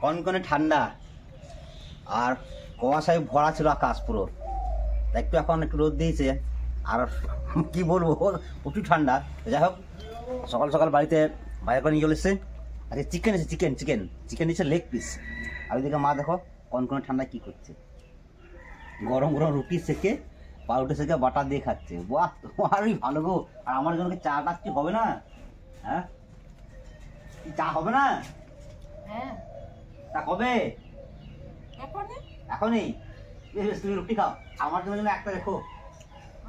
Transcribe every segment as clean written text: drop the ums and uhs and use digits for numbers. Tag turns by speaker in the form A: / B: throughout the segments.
A: কনকনে ঠান্ডা আর কুয়াশায় ভরা ছিল আকাশ পুরো। একটু এখন একটু রোদ দিয়েছে আর কি বলবো প্রচুর ঠান্ডা। যাই হোক সকাল সকাল বাড়িতে বাইরে করে নিয়ে চলে এসছে। আচ্ছা চিকেন এসে চিকেন চিকেন চিকেন নিচ্ছে লেগ পিস। আর ওইদিকে মা দেখো কনকনে ঠান্ডা কি করছে, গরম গরম রুটি সেকে পাউরুটি সেকে বাটার দিয়ে খাচ্ছে। বাহ তোমারই ভালো গো। আর আমার জন্য চা টা কি হবে না? হ্যাঁ চা হবে না?
B: হ্যাঁ
A: তা কবে? এখনই? তুমি রুটি খাও, আমার জন্য একটা রেখো।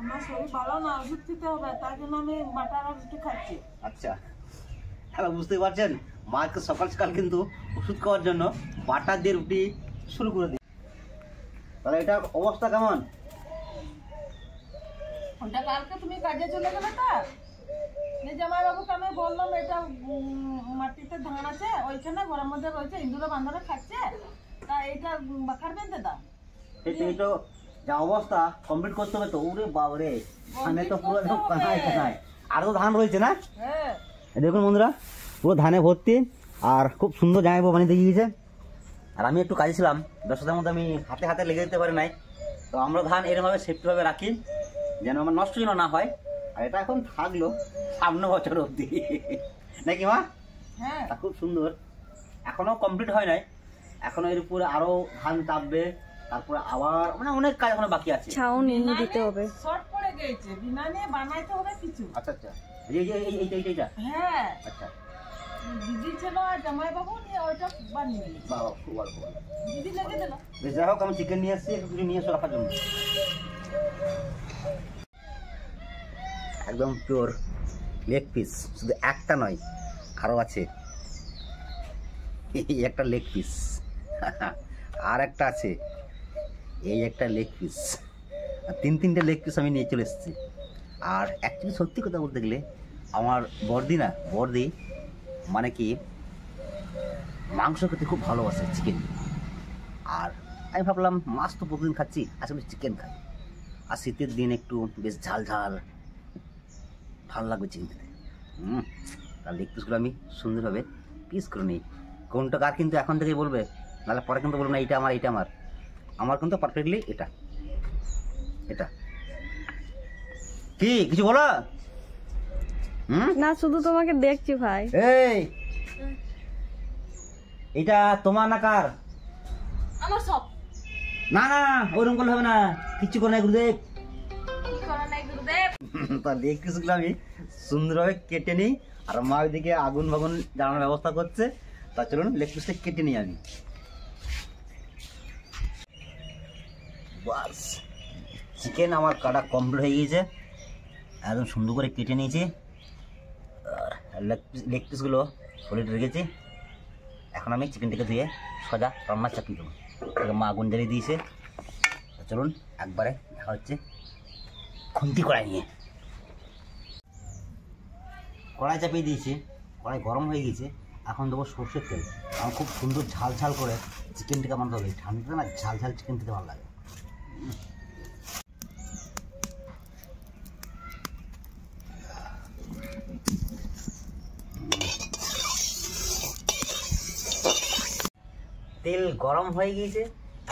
B: আমার শরীর ভালো না, ওষুধ খেতে হবে, তার জন্য আমি বাটার আর রুটি খাচ্ছি।
A: আচ্ছা তাহলে বুঝতে পারছেন মাকে সকাল সকাল কিন্তু ওষুধ খাওয়ার জন্য বাটার দিয়ে রুটি শুরু করে দিই। তাহলে এটার অবস্থা কেমন?
B: ওটা কালকে তুমি কাজে চলে গেলে তা জামাইবাবুকে আমি বললাম এটা মাটিতে ধান আছে ওইখানে ঘরের মধ্যে রয়েছে, ইঁদুরে বাঁধারে খাচ্ছে, তা এইটা খাটবেন দাদা।
A: এই তো যা অবস্থা কমপ্লিট করতে হবে তো। ওরে বাবরে ধানে তো পুরো একদম কানায় কানায়। আর তো ধান রয়েছে না?
B: হ্যাঁ
A: দেখুন বন্ধুরা পুরো ধানে ভর্তি আর খুব সুন্দর জামাইবাবু বানিয়ে গিয়েছে। আর আমি একটু কাজে ছিলাম, ব্যস্ততার মধ্যে আমি হাতে হাতে লেগে যেতে পারি নাই। তো আমরা ধান এরকমভাবে সেফটিভাবে রাখি যেন আমার নষ্ট যেন না হয়। আর এটা এখন থাকলো সামনে বছর অবধি, নাকি মা?
B: হ্যাঁ
A: খুব সুন্দর। এখনো কমপ্লিট হয় নাই, এখনো এর উপরে আরো ধান চাপবে, তারপরে আবার মানে অনেক কাজ এখনো বাকি আছে।
C: ছাউনি দিতে হবে,
B: শর্ট পড়ে গেছে, বিনানে বানাইতে হবে কিছু।
A: আচ্ছা আচ্ছা এইটা
B: হ্যাঁ
A: আচ্ছা
B: দিদি ছিল আর জামাইবাবু নিয়ে ওইটা বানিয়ে দিল।
A: বাবা খুব ভালো খুব ভালো।
B: দিদি লেগে দিল।
A: যাই হোক আমি চিকেন নিয়ে আসছি, একটু কিছু নিয়ে এসে রাখার জন্য। একদম পিওর লেগ পিস, শুধু একটা নয় আরো আছে। এই একটা লেগ পিস আর একটা আছে, এই একটা লেগ পিস, আর তিনটে লেগ পিস আমি নিয়ে চলে এসেছি। আর অ্যাকচুয়ালি সত্যি কথা বলতে গেলে আমার বর্দি মানে কি মাংস খেতে খুব ভালোবাসে, চিকেন। আর আমি ভাবলাম মাছ তো প্রতিদিন খাচ্ছি, আসলে চিকেন খাই। আর শীতের দিন একটু বেশ ঝাল ঝাল ভালো লাগবে চিকেন খেতে। তার লেগ পিসগুলো আমি সুন্দরভাবে পিস করে নিই। কোনটা কার কিন্তু এখন থেকেই বলবে, নাহলে পরে কিন্তু বলবো না এইটা আমার এইটা আমার। আমার কিন্তু পারফেক্টলি এটা এটা। কি কিছু বলো?
C: না শুধু তোমাকে দেখছি ভাই।
A: এই এটা তোমার না কার?
B: আমার সব।
A: না না ওরকম করলে হবে না, কিচ্ছু করে নাই গুরুদেব। তার লেগ পিসগুলো আমি সুন্দরভাবে কেটে নিই। আর মা ওইদিকে আগুন বাগুন জ্বালানোর ব্যবস্থা করছে। তা চলুন লেগ পিসটা কেটে নিই আমি। বাস চিকেন আমার কাটা কমপ্লিট হয়ে গিয়েছে, একদম সুন্দর করে কেটে নিয়েছি। আর লেগ পিসগুলো সলিড রেখেছি। এখন আমি চিকেনটাকে ধুয়ে সোজা রান্না চাপিয়ে দেবো। মা আগুন জ্বালিয়ে দিয়েছে। চলুন একবারে দেখা হচ্ছে খুন্তি কড়াই নিয়ে। কড়াই চাপিয়ে দিয়েছি, কড়াই গরম হয়ে গিয়েছে। এখন দেবো সর্ষের তেল। আমার খুব সুন্দর ঝাল ঝাল করে চিকেনটাকে বানাতে হবে। ঠান্ডাটা না ঝাল ঝাল চিকেন খেতে ভালো লাগে। তেল গরম হয়ে গিয়েছে।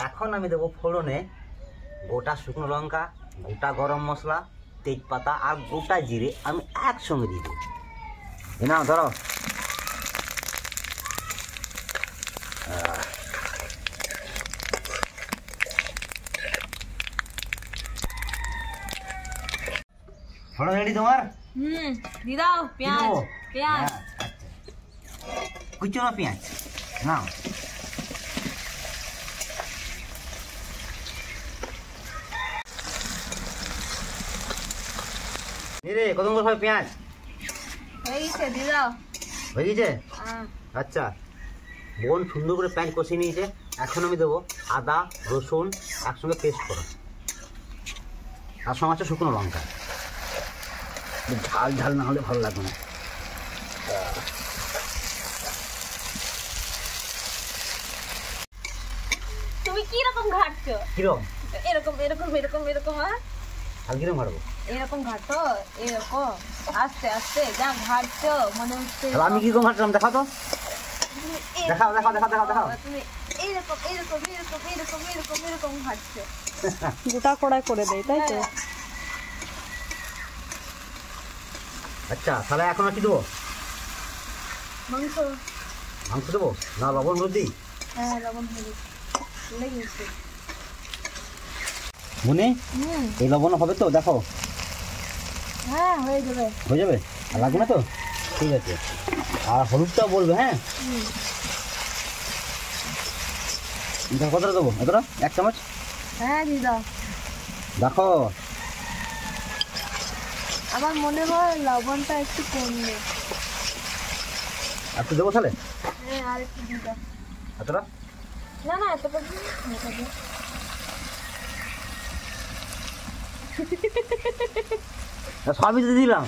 A: এখন আমি দেবো ফোড়নে গোটা শুকনো লঙ্কা, গোটা গরম মশলা, তেজপাতা আর গোটা জিরে আমি একসঙ্গে দিয়ে দেবো। না ধরো ফোড়ন রেডি তোমার?
B: দিয়ে দাও পেঁয়াজ। পেঁয়াজ
A: কুচনো পেঁয়াজ নাও। রে কত করে পেঁয়াজ
B: হয়ে গেছে, দিয়ে দাও।
A: হয়ে গেছে? আচ্ছা বোন সুন্দর করে পেঁয়াজ কষিয়ে নিয়েছে। এখন আমি দেবো আদা রসুন একসঙ্গে পেস্ট করা, তার সঙ্গে আছে শুকনো লঙ্কা। ঝাল ঝাল না হলে ভালো লাগবে না।
B: তুমি কি রকম ঘাটছো?
A: কিরকম?
B: এরকম এরকম এরকম এরকম।
A: আর কিরকম ঘাটবো?
B: এরকম ঘাটো, এরকম আস্তে আস্তে যা ঘাটছো মনে হচ্ছে।
A: আমি কিরকম ঘাটলাম দেখা তো।
C: তুমি
A: দেখাও দেখাও দেখাও দেখাও দেখাও
C: তুমি এইরকম এইরকম এইরকম এইরকম এরকম এরকম ভাজছো গোটা কড়াই করে দেয় তাই তো
A: আচ্ছা তাহলে এখন আর কি দেবো
C: মাংস
A: মাংস দেবো না লবণ হলুদ দিই
C: হ্যাঁ লবণ হলুদ লেগেছে
A: মনে এই লবণ হবে তো দেখো
C: হ্যাঁ হয়ে যাবে
A: হয়ে যাবে আর লাগবে না তো ঠিক আছে আর হলুদটাও বলবে হ্যাঁ কতটা দেবো এতটা 1 চামচ
C: হ্যাঁ দিদা
A: দেখো
C: আমার মনে হয় লবণটা একটু কমবে
A: একটু দেবো তাহলে
C: হ্যাঁ আর একটু দিদা
A: এতটা
C: না না এতটা
A: সবই তো দিলাম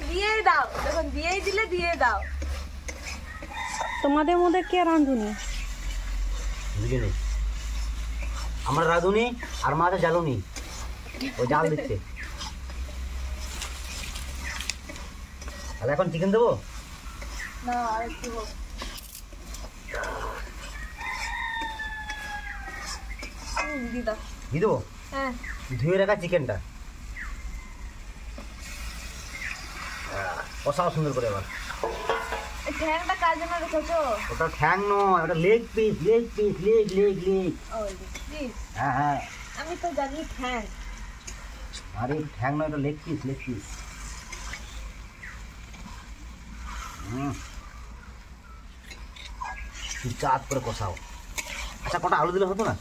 C: দিয়ে দাও যখন দিয়েই দিলে দিয়ে দাও তোমাদের মধ্যে কে রাঁধুনি
A: বুঝলি আমরা রাঁধুনি আর মাথা জ্বালুনি ও জাল দিচ্ছে তাহলে এখন চিকেন দেবো
C: না আর একটু দিদা
A: দিয়ে দেবো
C: হ্যাঁ
A: ধুয়ে রাখা চিকেনটা কষাও সুন্দর করে এবার
C: ঠ্যাংটা কার জন্য রেখেছো
A: ওটা ঠ্যাং নয় ওটা leg piece leg piece leg leg leg
C: ও প্লিজ
A: হ্যাঁ হ্যাঁ
C: আমি তো জানি ঠ্যাং
A: আরে ঠ্যাং নয় ওটা লেগ পিস লেগ পিস চাট করে কষাও আচ্ছা কটা আলু দিলে হতো না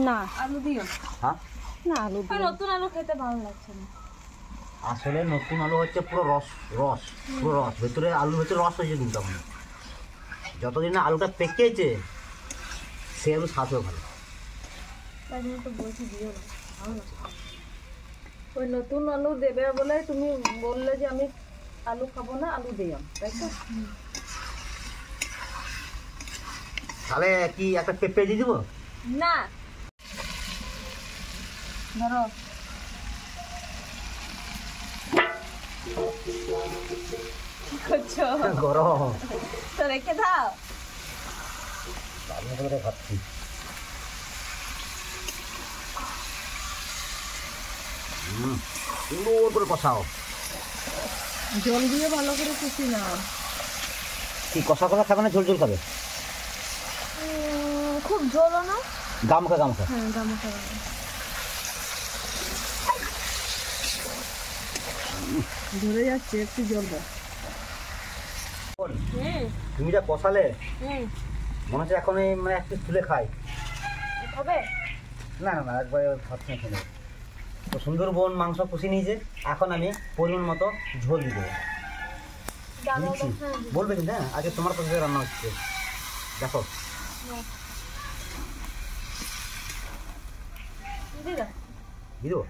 C: না আলু দিও
A: হ্যাঁ
C: না আলু দিও নতুন আলু খেতে ভালো লাগছে না
A: আসলে নতুন আলু হচ্ছে পুরো রস রস পুরো রস ভেতরে আলুর ভেতরে রস হয়েছে কিন্তু তখন যতদিন না আলুটা পেকেছে সে আলু স্বাদও ভালো
C: তাই জন্য তো বলছি দিও না ভালো না ওই নতুন আলু দেবে বলে তুমি বললে যে আমি আলু খাবো না আলু দিও তাই তো
A: তাহলে কি একটা পেঁপে দিয়ে দেবো
C: না ধরো করছো
A: গরম
C: তো রেখে দাও
A: আমি করে ভাবছি সুন্দর করে কষাও
B: জল দিয়ে ভালো করে কুচি না
A: কি কষা কষা খাবে না ঝোল ঝোল খাবে
C: খুব ঝোলো না
A: গামখা গামখা
C: হ্যাঁ গামা
B: ধরে যাচ্ছে একটু জল দাও
A: তুমি যা কষালে
C: হুম
A: মনে হচ্ছে এখন এই মানে একটু তুলে খাই
C: হবে
A: না না না একবারে ভাবছি না খেলে তো সুন্দরবন মাংস কষি নিয়েছে এখন আমি পরিমাণ মতো ঝোল দিয়ে দেবো দিচ্ছি বলবে কিন্তু হ্যাঁ আগে তোমার কাছে রান্না হচ্ছে দেখো
C: দিদা
A: দিয়ে দেবো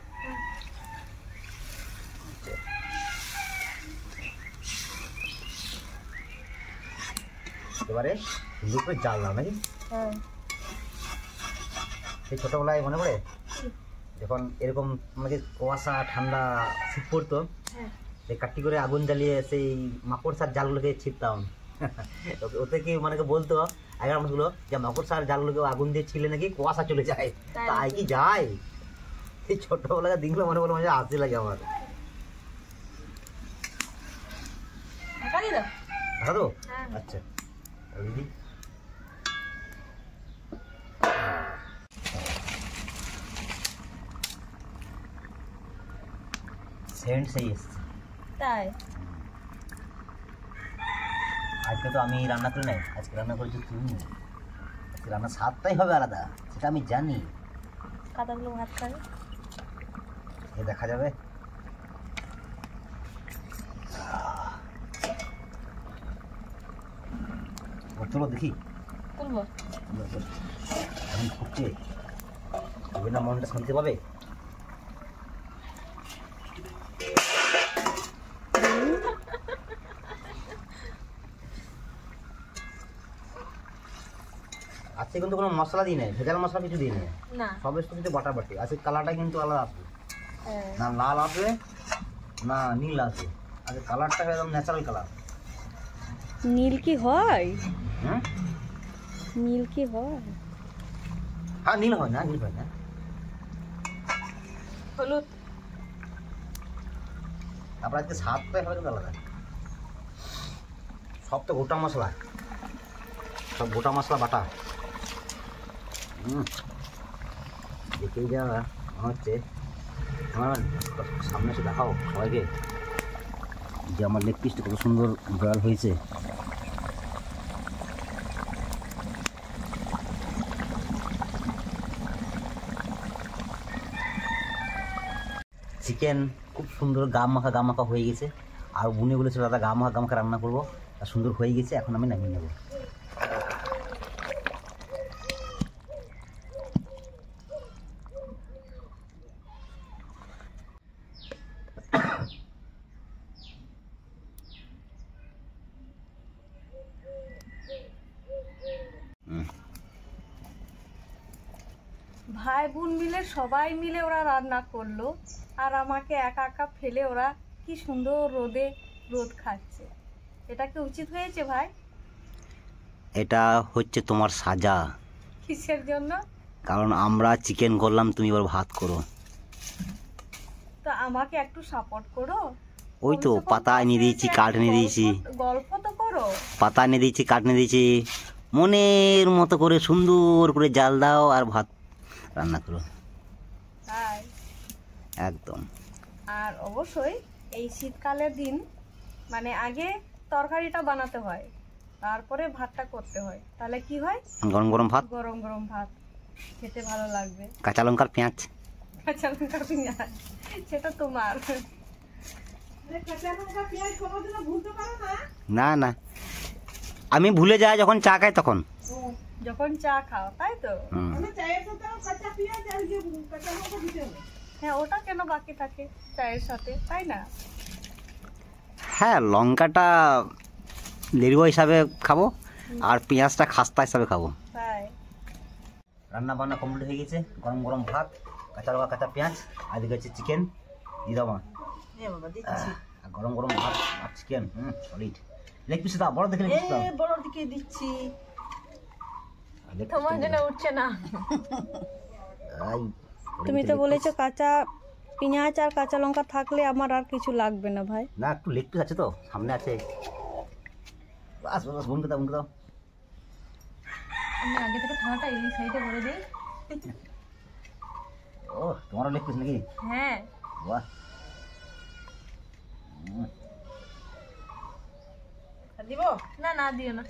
A: এবারে সুন্দর করে জাল দাও নাকি
C: হ্যাঁ
A: সেই ছোটোবেলায় মনে পড়ে যখন এরকম আমাকে কুয়াশা ঠান্ডা শীত পড়তো
C: হ্যাঁ
A: সেই কাঠি করে আগুন জ্বালিয়ে সেই মাকড়সার জালগুলোকে ছিটতাম ওতে কি মানে বলতো আগের মানুষগুলো যে মাকড়সার জালগুলোকে আগুন দিয়ে ছিলে নাকি কুয়াশা চলে যায় তাই কি যায় এই ছোটবেলাকার দিনগুলো মনে পড়ে মাঝে আসতে লাগে আমার
C: ঢাকা দিয়ে দাও
A: দেখা তো
C: হ্যাঁ
A: আচ্ছা দিদি সেন্ট সেই এসছে
C: তাই
A: আজকে তো আমি রান্না করি নাই আজকে রান্না করেছি তুমি আজকে রান্নার স্বাদটাই হবে আলাদা সেটা আমি জানি
C: কাদাগুলো ভাত খাবে
A: এ দেখা যাবে চলো দেখি
C: তুলবো
A: আমি খুঁজছে তবে না মনটা শান্তি পাবে আজকে কিন্তু কোনো মশলা দিই নাই ভেজাল মশলা কিছু দিই নাই
C: না
A: সব কিছু বাটাবাটি আজকে কালারটা কিন্তু আলাদা আসবে
C: হ্যাঁ
A: না লাল আসবে না নীল আসবে আজকে কালারটা একদম ন্যাচারাল কালার
C: নীল কি হয়?
A: হুম?
C: নীল কি হয়?
A: হ্যাঁ, নীল হয় না, নীল হয় না।
C: হলুদ।
A: তারপর আজকে স্বাদটাই হবে কিন্তু আলাদা। সব তো গোটা মশলা, সব গোটা মশলা বাটা। দেখেই যা মনে হচ্ছে, আমার সামনে এসে দেখাও সবাইকে যে আমার লেগ পিসটা কত সুন্দর ব্রয়াল হয়েছে। চিকেন খুব সুন্দর গাম মাখা হয়ে গেছে। আর বুনে বলেছিল দাদা গাম মাখা রান্না করবো, আর সুন্দর হয়ে গেছে। এখন আমি নামিয়ে নেব।
C: ভাই বোন মিলে সবাই মিলে ওরা রান্না করলো, আর আমাকে একা একা ফেলে ওরা কি সুন্দর রোদে রোদ খাচ্ছে। এটা কি উচিত হয়েছে ভাই?
A: এটা হচ্ছে তোমার সাজা,
C: কিসের জন্য?
A: কারণ আমরা চিকেন করলাম, তুমি এবার ভাত করো।
C: তো আমাকে একটু সাপোর্ট করো।
A: ওই তো
C: কমসে কম
A: পাতা এনে দিয়েছি,
C: পাশে
A: কাঠ
C: এসে
A: এনে দিয়েছি,
C: গল্প তো করো।
A: পাতা এনে দিয়েছি, কাঠ এনে দিয়েছি। মনের মতো করে সুন্দর করে জাল দাও আর ভাত রান্না করো।
C: তাই
A: একদম।
C: আর অবশ্যই এই শীতকালের দিন মানে আগে তরকারিটা বানাতে হয়, তারপরে ভাতটা করতে হয়। তাহলে কি হয়?
A: গরম গরম ভাত,
C: গরম গরম ভাত খেতে ভালো লাগবে।
A: কাঁচা লঙ্কার পেঁয়াজ।
C: কাঁচা লঙ্কা পেঁয়াজ, সেটা তোমার।
B: কাঁচা লঙ্কা পেঁয়াজ কোনোদিনও ভুলতে পারো না?
A: না না, আমি ভুলে যাই যখন চা খাই তখন।
C: যখন চা খাও, তাই তো?
A: হুম।
B: আমি চায়ের সাথে কাঁচা পেঁয়াজ আর যে কাঁচা লঙ্কা দিতে হবে।
C: হ্যাঁ, ওটা কেন বাকি থাকে চায়ের সাথে, তাই না?
A: হ্যাঁ, লঙ্কাটা লেরুয়া হিসাবে খাবো, আর পেঁয়াজটা খাস্তা হিসাবে খাবো।
C: তাই
A: রান্না বান্না কমপ্লিট হয়ে গেছে। গরম গরম ভাত, কাঁচা লঙ্কা, কাঁচা পেঁয়াজ, আর দিকে হচ্ছে চিকেন। দিয়ে দাও মা।
B: বাবা দিচ্ছি।
A: আর গরম গরম ভাত আর চিকেন, সলিড। লেগ পিস দাও, বড় দেখে লেগ পিস দাও।
B: বড় দিকে দিচ্ছি।
A: লেগ পিস
C: তোমার জন্য উঠছে না।
A: আই,
C: তুমি তো বলেছো কাঁচা পেঁয়াজ আর কাঁচা লঙ্কা থাকলে আমার আর কিছু লাগবে না ভাই।
A: না, একটু লেগ পিস আছে তো, সামনে আছে। বাস বাস, বন্ধ দাও, বন্ধ দাও।
C: আমি আগে থেকে খাওয়াটা এই সাইডে করে দিই।
A: ও, তোমারও লেগ পিস নাকি?
C: হ্যাঁ।
A: বাহ।
B: দিব
C: না না, দিও না।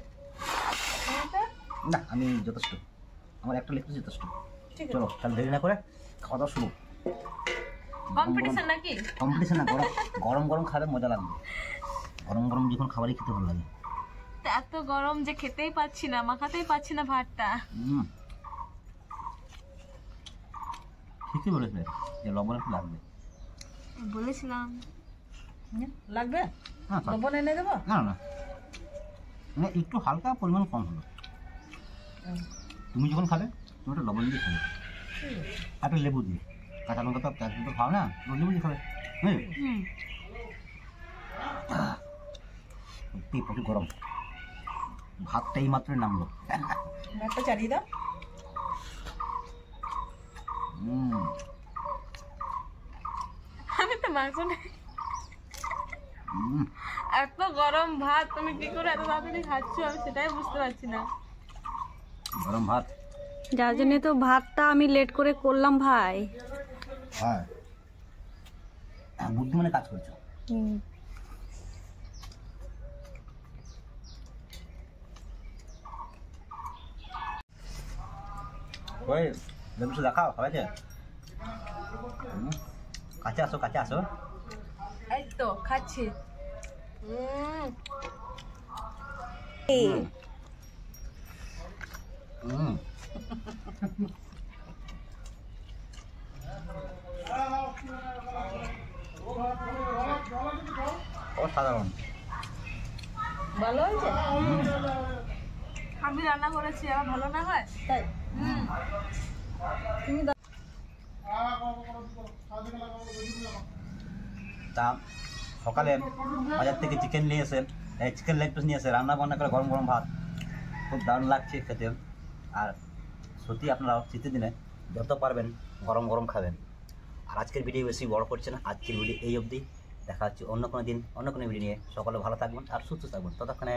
A: না, আমি যথেষ্ট, আমার একটা লেগ পিস যথেষ্ট।
B: ঠিক আছে।
A: চলো তাহলে দেরি না করে খাওয়া দাওয়া শুরু।
C: কম্পিটিশন নাকি?
A: কম্পিটিশন না, গরম গরম গরম খাবে, মজা লাগবে। গরম গরম যখন খাবারই খেতে ভালো লাগে।
C: এত গরম যে খেতেই পাচ্ছি না, মাখাতেই পাচ্ছি না ভাতটা।
A: ঠিকই বলেছে যে লবণ একটু লাগবে।
C: বলেছিলাম।
B: লাগবে?
A: হ্যাঁ, থাক।
B: লবণ এনে দেবো?
A: না না, মানে একটু হালকা পরিমাণ কম হলো। তুমি যখন খাবে তুমি একটা লবণ দিয়ে খাবে, একটা লেবু দিয়ে। কাঁচা লঙ্কা তো একদম তো খাও না, লেবু দিয়ে খাবে। সত্যি প্রচুর গরম। ভাতটা এই মাত্রই নামলো।
B: একটা চালিয়ে দাও।
C: আমি তো মাংস নেই। এত গরম ভাত তুমি কি করে এত তাড়াতাড়ি খাচ্ছ, আমি সেটাই বুঝতে পারছি না।
A: গরম ভাত,
C: যার জন্য তো ভাতটা আমি লেট করে করলাম ভাই।
A: হ্যাঁ, বুদ্ধি মানে কাজ করছো। ওই লেবু দেখাও সবাইকে। কাছে আসো, কাছে আসো।
C: এই তো খাচ্ছি।
A: অসাধারণ।
B: ভালো হয়েছে?
C: আমি রান্না করেছি, আমার ভালো না হয়?
B: তাই
C: তুমি
A: তা সকালে বাজার থেকে চিকেন নিয়ে এসে এই চিকেন লেগ পিস নিয়ে এসে রান্না বান্না করে গরম গরম ভাত খুব দারুণ লাগছে খেতে। আর সত্যি আপনারাও শীতের দিনে যত পারবেন গরম গরম খাবেন। আর আজকের ভিডিও বেশি বড় করছে না, আজকের ভিডিও এই অবধি। দেখা হচ্ছে অন্য কোনো দিন অন্য কোনো ভিডিও নিয়ে। সকলে ভালো থাকবেন আর সুস্থ থাকবেন। ততক্ষণে